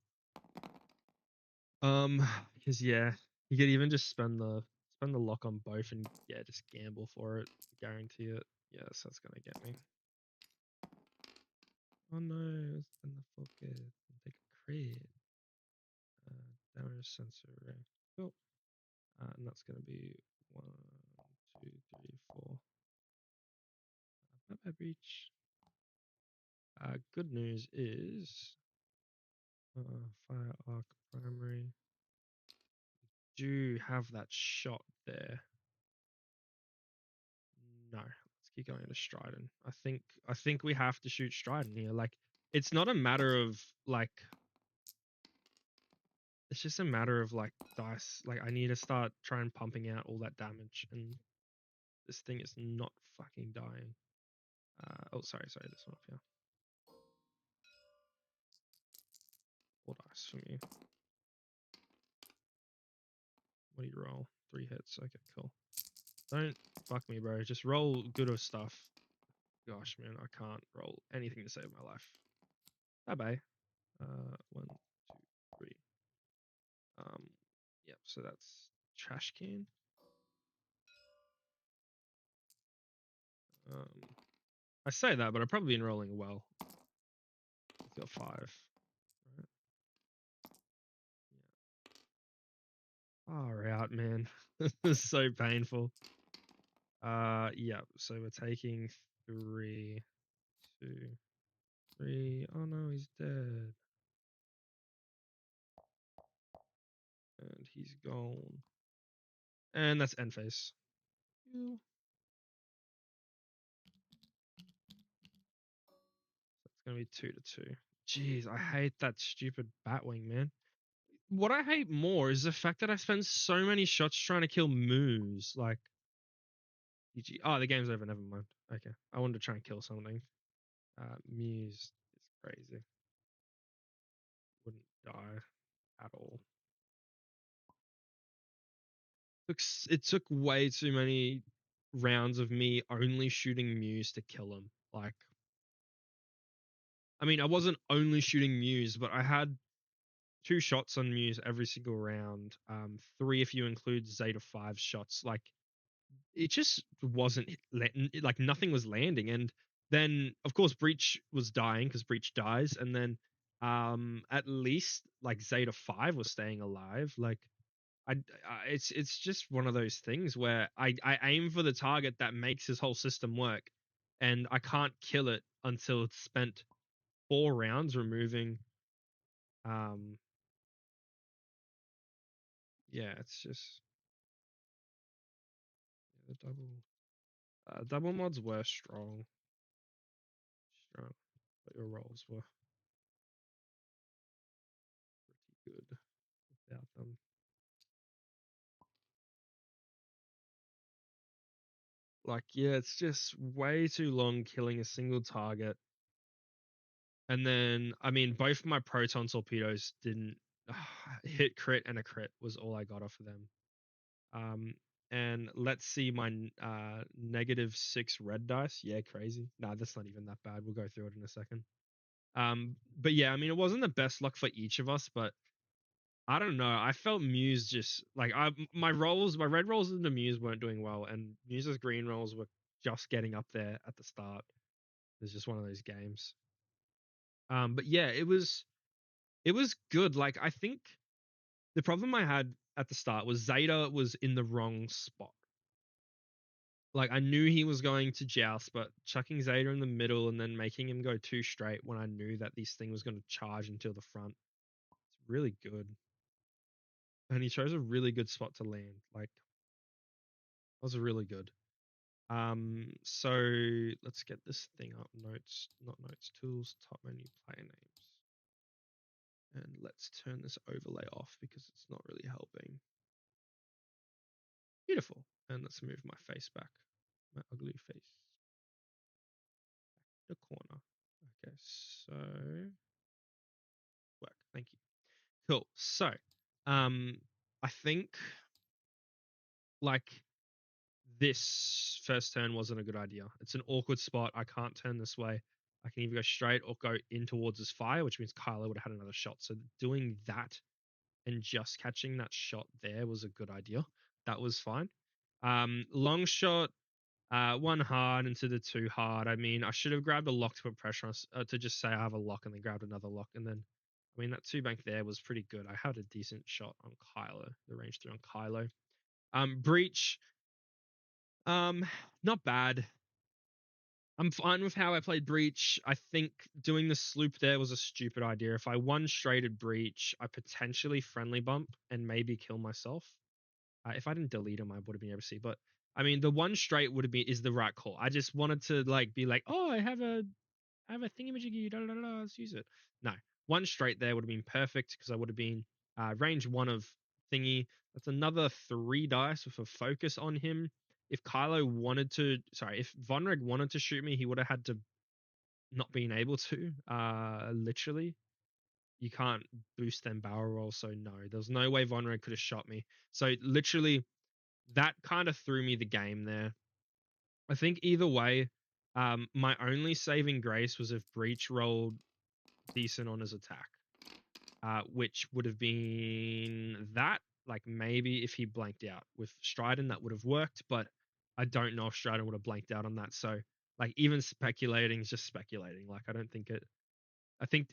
Because yeah, you could even just spend the lock on both and yeah, just gamble for it, guarantee it. Yes, that's gonna get me. Oh no, spend the focus and take a crit. Damage sensor, right? Cool. And that's gonna be 1, 2, 3, 4. Bye bye breach. Good news is fire arc primary. Do have that shot there. No, let's keep going to Strident. I think we have to shoot Strident here. Like, it's not a matter of like. It's just a matter of like dice. Like, I need to start trying pumping out all that damage, and this thing is not fucking dying. Oh, sorry, this one up here. 4 dice for me. What do you roll? 3 hits. Okay, cool. Don't fuck me, bro. Just roll good of stuff. Gosh, man, I can't roll anything to save my life. Bye bye. 1, 2, 3. Yep. So that's trash can. I say that, but I've probably been rolling well. It's got 5. Right. Yeah. Far out, man. This is so painful. Yeah. So we're taking 3, 2, 3. Oh no, he's dead. And he's gone. And that's end phase. That's gonna be 2 to 2. Jeez, I hate that stupid Batwing, man. What I hate more is the fact that I spend so many shots trying to kill Moose. Like, GG. Oh, the game's over. Never mind. Okay, I wanted to try and kill something. Muse is crazy. Wouldn't die at all. It took way too many rounds of me only shooting Muse to kill him. Like, I mean, I wasn't only shooting Muse, but I had 2 shots on Muse every single round. 3 if you include Zeta 5 shots. Like, it just wasn't like nothing was landing. And then of course Breach was dying because Breach dies, and then at least like Zeta 5 was staying alive. Like, it's just one of those things where I aim for the target that makes his whole system work, and I can't kill it until it's spent 4 rounds removing. um yeah, it's just the double mods were strong, but your rolls were pretty good without them. Like, yeah, it's just way too long killing a single target. And then, I mean, both my proton torpedoes didn't hit crit, and a crit was all I got off of them. And let's see my -6 red dice. Yeah, crazy. Nah, that's not even that bad. We'll go through it in a second. But yeah, I mean, it wasn't the best luck for each of us, but I don't know. I felt Muse just like my red rolls into Muse weren't doing well, and Muse's green rolls were just getting up there at the start. It's just one of those games. But yeah, it was good. Like, I think the problem I had at the start was Zeta was in the wrong spot. Like, I knew he was going to joust, but chucking Zeta in the middle and then making him go 2 straight when I knew that this thing was going to charge until the front, it's really good. And he chose a really good spot to land. Like, that was really good. So let's get this thing up. Notes, not notes, tools, top menu, player names. And let's turn this overlay off because it's not really helping. Beautiful. And let's move my face back. My ugly face. The corner. Okay, so work. Thank you. Cool. So, I think like this first turn wasn't a good idea. It's an awkward spot. I can't turn this way. I can either go straight or go in towards his fire, which means Kylo would have had another shot. So doing that and just catching that shot there was a good idea. That was fine. Long shot, one hard into the two hard. I mean, I should have grabbed a lock to put pressure on, to just say I have a lock and then grabbed another lock. And then, I mean, that two bank there was pretty good. I had a decent shot on Kylo, the range through on Kylo. Breach, not bad. I'm fine with how I played Breach. I think doing the sloop there was a stupid idea. If I one straighted Breach, I potentially friendly bump and maybe kill myself. If I didn't delete him, I would have been able to see. But I mean, the one straight would have been is the right call. I just wanted to like be like, oh, I have a thingamajiggy, da da da da, let's use it. No, one straight there would have been perfect because I would have been range one of thingy. That's another 3 dice with a focus on him. If Kylo wanted to, sorry, if Vonreg wanted to shoot me, he would have had to not being able to. Literally, you can't boost them barrel roll, so no, there's no way Vonreg could have shot me. So literally, that kind of threw me the game there. I think either way, my only saving grace was if Breach rolled decent on his attack, which would have been that. Like maybe if he blanked out with Stridon, that would have worked, but I don't know if Stridon would have blanked out on that. So like even speculating is just speculating. Like I don't think it. I think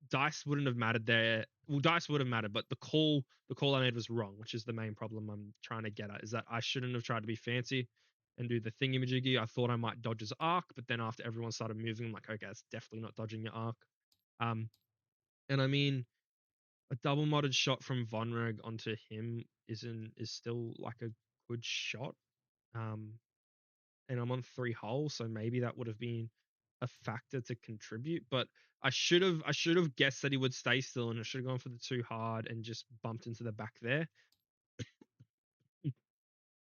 dice wouldn't have mattered there. Well, dice would have mattered, but the call I made was wrong, which is the main problem I'm trying to get at. Is that I shouldn't have tried to be fancy and do the thingamajiggy. I thought I might dodge his arc, but then after everyone started moving, I'm like, okay, it's definitely not dodging your arc. Um, and I mean, a double modded shot from Vonreg onto him is still like a good shot. Um, and I'm on 3 holes, so maybe that would have been a factor to contribute. But I should have guessed that he would stay still, and I should have gone for the too hard and just bumped into the back there,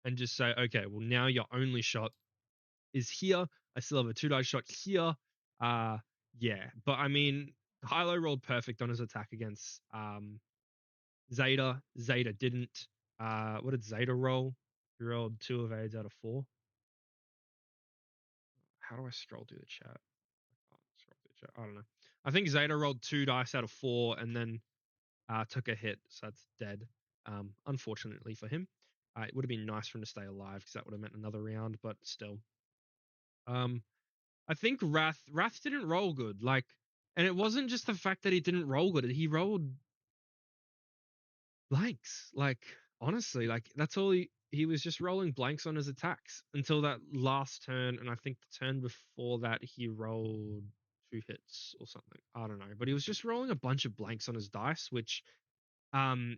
and just say, okay, well now your only shot is here. I still have a 2 die shot here. Uh, yeah, but I mean, Kylo rolled perfect on his attack against Zeta. Zeta didn't. What did Zeta roll? He rolled 2 of 8 out of 4. How do I scroll through the chat? I don't know. I think Zeta rolled 2 dice out of 4 and then took a hit, so that's dead. Unfortunately for him, it would have been nice for him to stay alive because that would have meant another round. But still, um, I think Wrath didn't roll good. Like, and it wasn't just the fact that he didn't roll good; he rolled blanks. Like, honestly, like that's all he was just rolling blanks on his attacks until that last turn, and I think the turn before that he rolled 2 hits or something. I don't know, but he was just rolling a bunch of blanks on his dice, which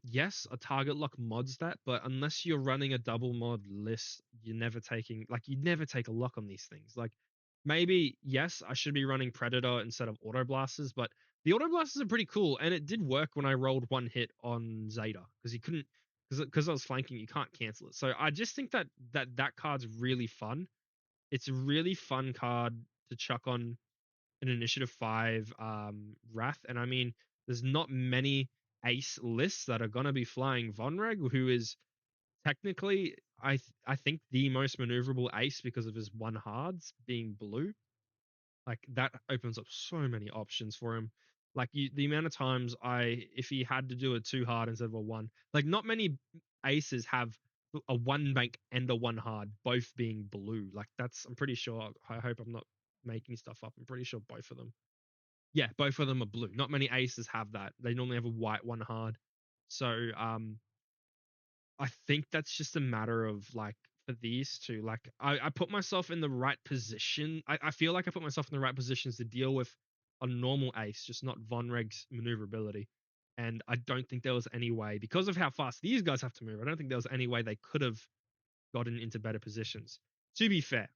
yes, a target lock mods that, but unless you're running a double mod list, you never take a lock on these things. Like maybe yes, I should be running Predator instead of Auto Blasters, but the Auto Blasters are pretty cool, and it did work when I rolled one hit on Zeta because he couldn't because I was flanking, you can't cancel it. So I just think that card's really fun. It's a really fun card to chuck on an initiative 5 Wrath, and I mean, there's not many ace lists that are going to be flying Vonreg, who is technically I think the most maneuverable ace because of his one hards being blue. Like that opens up so many options for him. Like the amount of times if he had to do a 2 hard instead of a 1, like not many aces have a 1 bank and a 1 hard both being blue. Like that's I'm pretty sure. I hope I'm not making stuff up. I'm pretty sure both of them. Yeah, both of them are blue. Not many aces have that. They normally have a white 1 hard. So I think that's just a matter of like for these two, like I put myself in the right position. I feel like I put myself in the right positions to deal with a normal ace, just not Vonreg's maneuverability. And I don't think there was any way, because of how fast these guys have to move, I don't think there was any way they could have gotten into better positions. To be fair,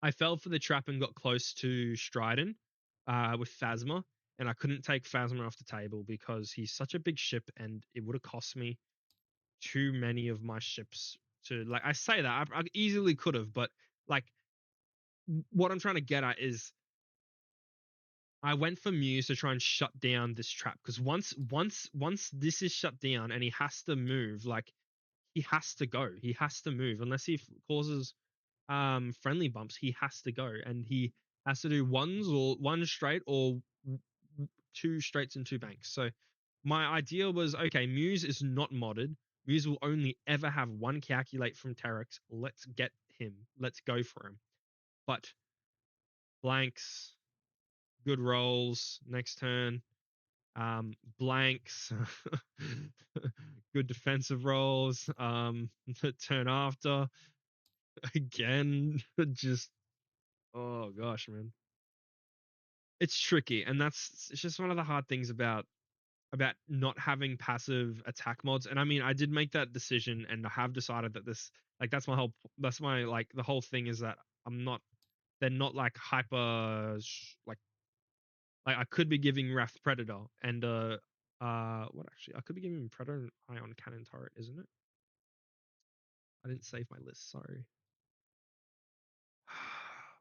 I fell for the trap and got close to Stridon with Phasma, and I couldn't take Phasma off the table because he's such a big ship, and it would have cost me too many of my ships to like. I say that I easily could have, but like what I'm trying to get at is I went for Muse to try and shut down this trap because once this is shut down and he has to move, like he has to go. He has to move unless he causes friendly bumps. He has to go and he has to do ones or one straight or two straights and two banks. So my idea was okay, Muse is not modded. Muse will only ever have one calculate from Terex. Let's get him. Let's go for him. But blanks, good rolls next turn. Blanks, good defensive rolls. The turn after, again, just oh gosh, man, it's tricky, and it's just one of the hard things about not having passive attack mods. And I mean, I did make that decision, and I have decided that this like that's my like the whole thing is that I'm not they're not like hyper like I could be giving Wrath Predator and what actually I could be giving Predator and Ion Cannon Turret, isn't it? I didn't save my list, sorry.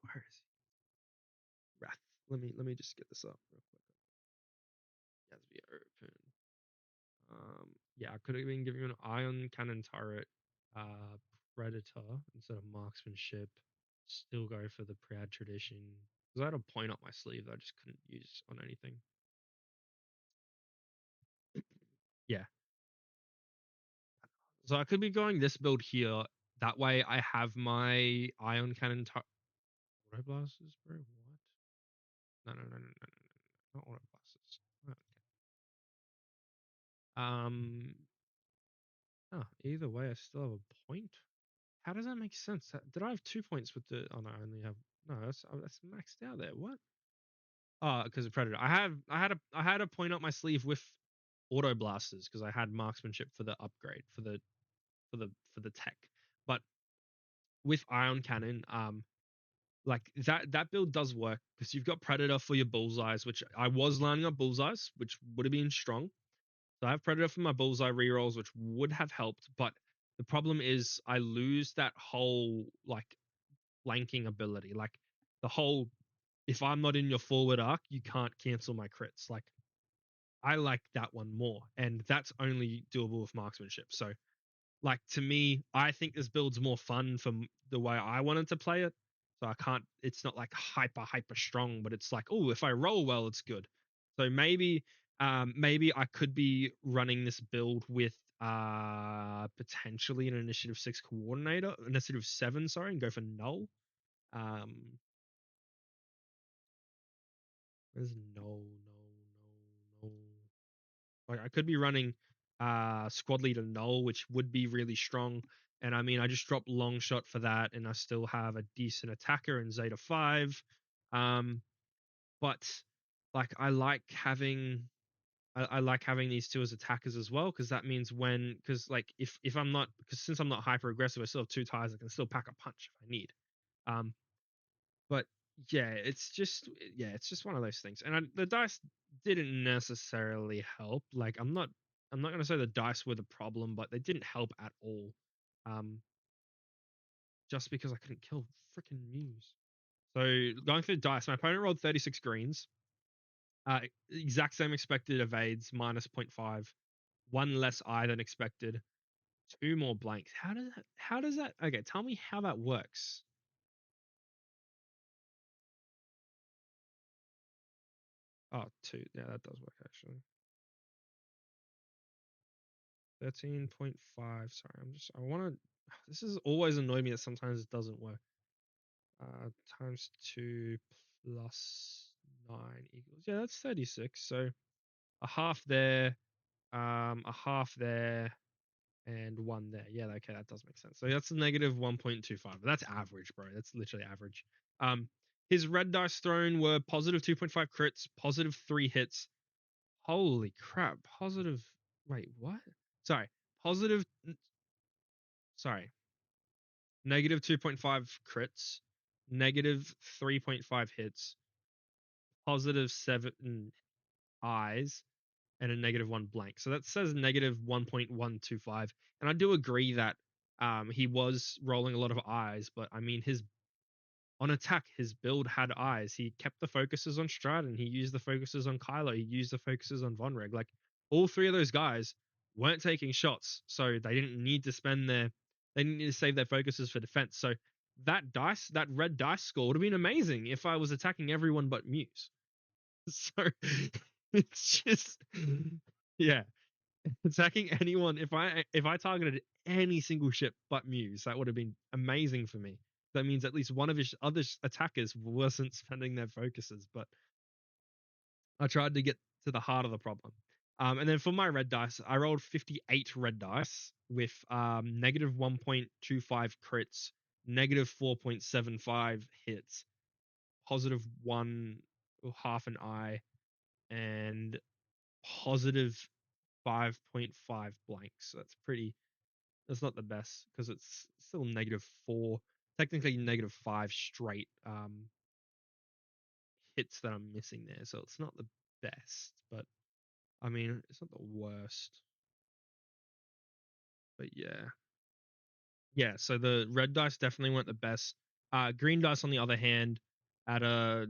Where is he? Wrath. Let me just get this up real quick. It has to be open. Yeah, I could have been giving an Ion Cannon Turret, uh, Predator instead of Marksmanship. Still go for the Proud Tradition because I had a point up my sleeve that I just couldn't use on anything. Yeah, so I could be going this build here. That way I have my Ion Cannon Auto Blasters, bro. What? No, no, no, no, no, no, no, not Auto Blasters. Okay. Oh, either way, I still have a point. How does that make sense? Did I have 2 points with the? Oh no, I only have. No, that's maxed out there. What? Oh, because of Predator. I had a point up my sleeve with Auto Blasters because I had marksmanship for the upgrade for the tech, but with Ion Cannon, like that build does work because you've got Predator for your bullseyes, which I was lining up bullseyes, which would have been strong. So I have Predator for my bullseye rerolls, which would have helped, but the problem is I lose that whole like flanking ability. Like the whole if I'm not in your forward arc, you can't cancel my crits. Like I like that one more, and that's only doable with marksmanship. So like to me, I think this build's more fun for the way I wanted to play it. So I can't. It's not like hyper strong, but it's like, oh, if I roll well, it's good. So maybe I could be running this build with potentially an initiative 6 coordinator, initiative 7, sorry, and go for null. Um, there's no. Like I could be running squad leader null, which would be really strong. And I mean, I just dropped long shot for that, and I still have a decent attacker in Zeta 5. Um, but like I like having these two as attackers as well because that means because like if I'm not because since I'm not hyper aggressive, I still have two tires. I can still pack a punch if I need. Um, but it's just one of those things. And the dice didn't necessarily help. Like I'm not gonna say the dice were the problem, but they didn't help at all. Um, just because I couldn't kill freaking Muse. So going through the dice, my opponent rolled 36 greens. Exact same expected evades minus zero point 0.5, one less I than expected, two more blanks. How does that? Okay, tell me how that works. Oh, two. Yeah, that does work actually. 13.5. Sorry, I want to. This has always annoyed me that sometimes it doesn't work. Times 2 plus 9 equals. Yeah, that's 36. So a half there, a half there, and one there. Yeah, okay, that does make sense. So that's a negative 1.25. But that's average, bro. That's literally average. Um, his red dice thrown were positive 2.5 crits, positive 3 hits. Holy crap. Positive. Wait, what? Sorry. Positive. Sorry. negative 2.5 crits, negative 3.5 hits, positive 7 eyes, and a negative 1 blank. So that says negative 1.125. And I do agree that he was rolling a lot of eyes, but I mean, his on attack, his build had eyes. He kept the focuses on Strider. He used the focuses on Kylo. He used the focuses on Vonreg. Like, all three of those guys weren't taking shots, so they didn't need to spend their. They didn't need to save their focuses for defense. So that red dice score would have been amazing if I was attacking everyone but Muse. So it's just, yeah, attacking anyone. If I targeted any single ship but Muse, that would have been amazing for me. That means at least one of his other attackers wasn't spending their focuses. But I tried to get to the heart of the problem. And then for my red dice, I rolled 58 red dice with negative 1.25 crits, negative 4.75 hits, positive one half an eye, and positive 5.5 blanks. So that's pretty. That's not the best because it's still negative 4, technically negative 5 straight hits that I'm missing there. So it's not the best, but I mean, it's not the worst. But yeah. Yeah, so the red dice definitely weren't the best. Green dice, on the other hand, at a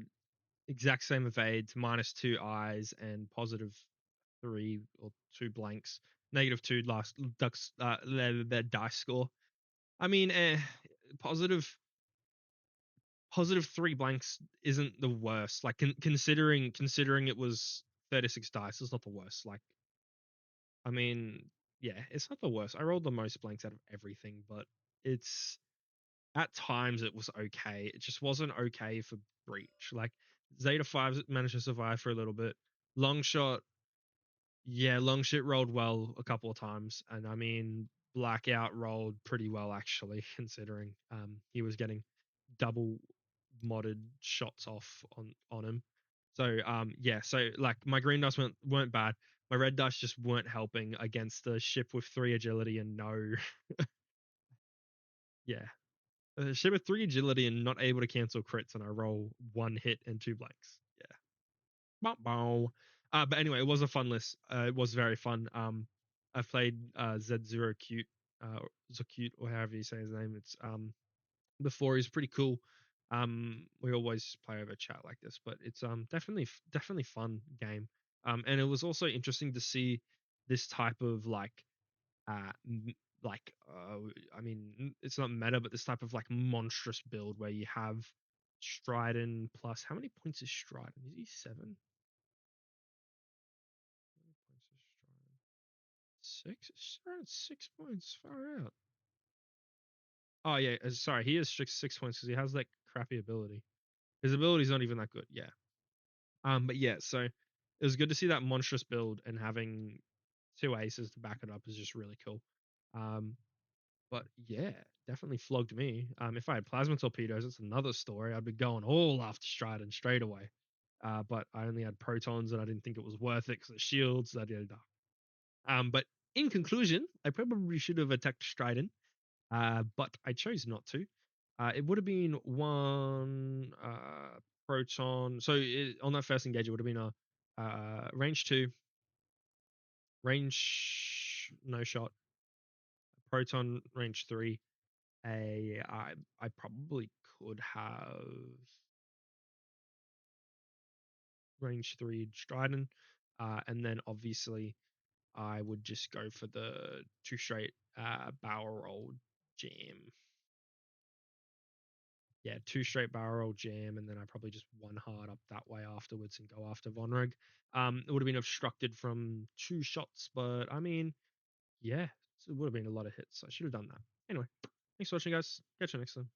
exact same evade, minus 2 eyes and positive 3 or 2 blanks, negative 2 last ducks their dice score. I mean, positive positive 3 blanks isn't the worst. Like, considering it was 36 dice, it's not the worst. Like, I mean, yeah, it's not the worst. I rolled the most blanks out of everything, but it's at times it was okay. It just wasn't okay for Breach. Like, Zeta 5 managed to survive for a little bit. Longshot, yeah, Longshot rolled well a couple of times, and I mean, Blackout rolled pretty well actually, considering he was getting double modded shots off on him. So yeah, so like my green dice weren't bad. My red dice just weren't helping against the ship with 3 agility and no yeah. A ship with 3 agility and not able to cancel crits, and I roll 1 hit and 2 blanks. Yeah. Bow, bow. But anyway, it was a fun list. It was very fun. I've played z0cute, z0cute, or however you say his name. It's before. He's pretty cool. We always play over chat like this, but it's definitely fun game. And it was also interesting to see this type of like uh like I mean, it's not meta, but this type of like monstrous build where you have Stridon plus, how many points is Stridon? Is he 7? How many points is Stridon? 6? Stridon's 6 points. Far out. Oh yeah, sorry, he is 6 points because he has that crappy ability. His ability's not even that good. Yeah. But yeah, so it was good to see that monstrous build, and having 2 aces to back it up is just really cool. Um, but yeah, definitely flogged me. If I had plasma torpedoes, it's another story. I'd be going all after Stridon straight away. But I only had protons, and I didn't think it was worth it because of shields. Da, da, da. But in conclusion, I probably should have attacked Stridon, but I chose not to. It would have been 1 proton. So on that first engage, it would have been a range 2, range no shot, proton range 3. I probably could have range 3 Stridon, and then obviously I would just go for the 2 straight barrel roll jam. Yeah, 2 straight barrel roll jam, and then I probably just 1 hard up that way afterwards and go after Vonreg. It would have been obstructed from 2 shots, but I mean, yeah, it would have been a lot of hits. I should have done that. Anyway, thanks for watching, guys. Catch you next time.